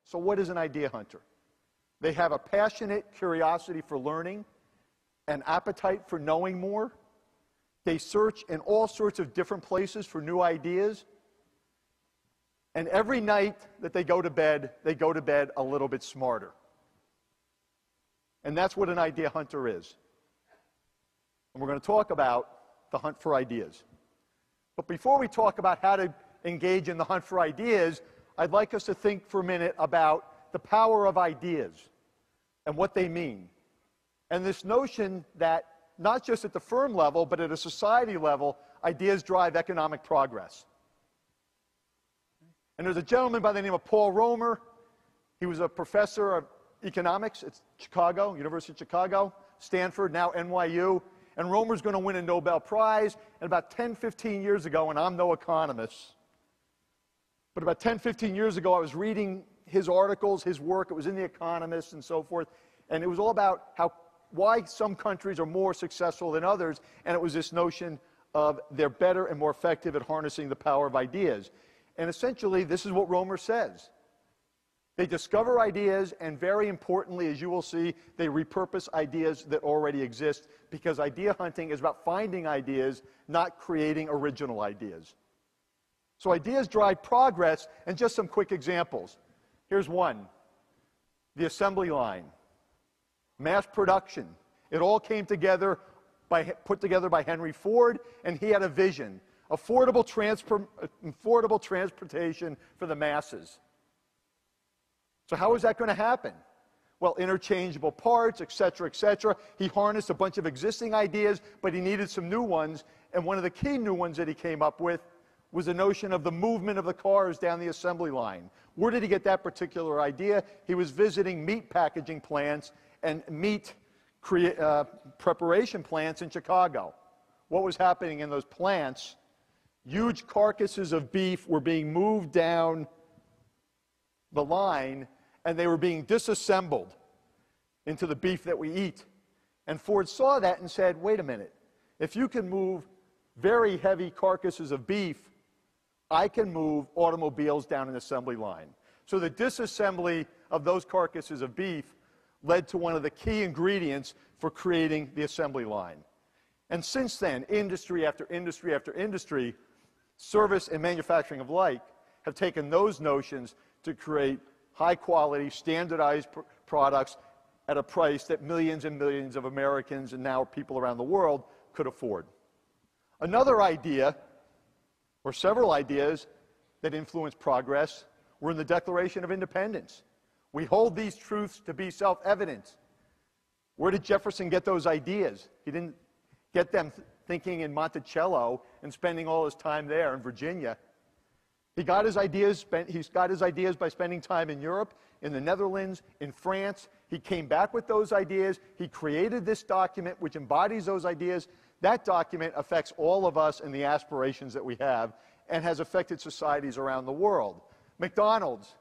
So what is an idea hunter? They have a passionate curiosity for learning, an appetite for knowing more. They search in all sorts of different places for new ideas. And every night that they go to bed a little bit smarter. And that's what an idea hunter is. And we're going to talk about the hunt for ideas. But before we talk about how to engage in the hunt for ideas, I'd like us to think for a minute about the power of ideas and what they mean. And this notion that not just at the firm level, but at a society level, ideas drive economic progress. And there's a gentleman by the name of Paul Romer. He was a professor of economics at Chicago, University of Chicago, Stanford, now NYU. And Romer's going to win a Nobel Prize. And about 10, 15 years ago, and I'm no economist, but about 10, 15 years ago, I was reading his articles, his work. It was in The Economist and so forth. And it was all about why some countries are more successful than others. And it was this notion of they're better and more effective at harnessing the power of ideas. And essentially, this is what Romer says. They discover ideas, and very importantly, as you will see, they repurpose ideas that already exist, because idea hunting is about finding ideas, not creating original ideas. So ideas drive progress, and just some quick examples. Here's one. The assembly line. Mass production. It all came together, put together by Henry Ford, and he had a vision. Affordable transportation for the masses. So how is that going to happen? Well, interchangeable parts, et cetera, et cetera. He harnessed a bunch of existing ideas, but he needed some new ones. And one of the key new ones that he came up with was the notion of the movement of the cars down the assembly line. Where did he get that particular idea? He was visiting meat packaging plants and meat preparation plants in Chicago. What was happening in those plants? Huge carcasses of beef were being moved down the line, and they were being disassembled into the beef that we eat. And Ford saw that and said, wait a minute, if you can move very heavy carcasses of beef, I can move automobiles down an assembly line. So the disassembly of those carcasses of beef led to one of the key ingredients for creating the assembly line. And since then, industry after industry after industry, service and manufacturing of like, have taken those notions to create high-quality, standardized products at a price that millions and millions of Americans and now people around the world could afford. Another idea, or several ideas, that influenced progress were in the Declaration of Independence. We hold these truths to be self-evident. Where did Jefferson get those ideas? He didn't get them thinking in Monticello and spending all his time there in Virginia. He got his ideas by spending time in Europe, in the Netherlands, in France. He came back with those ideas. He created this document which embodies those ideas. That document affects all of us and the aspirations that we have, and has affected societies around the world. McDonald's.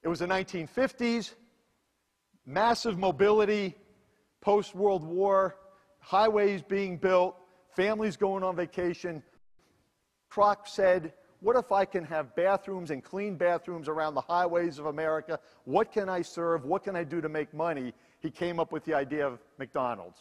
It was the 1950s, massive mobility, post-World War, highways being built, families going on vacation. Kroc said, what if I can have bathrooms and clean bathrooms around the highways of America? What can I serve? What can I do to make money? He came up with the idea of McDonald's.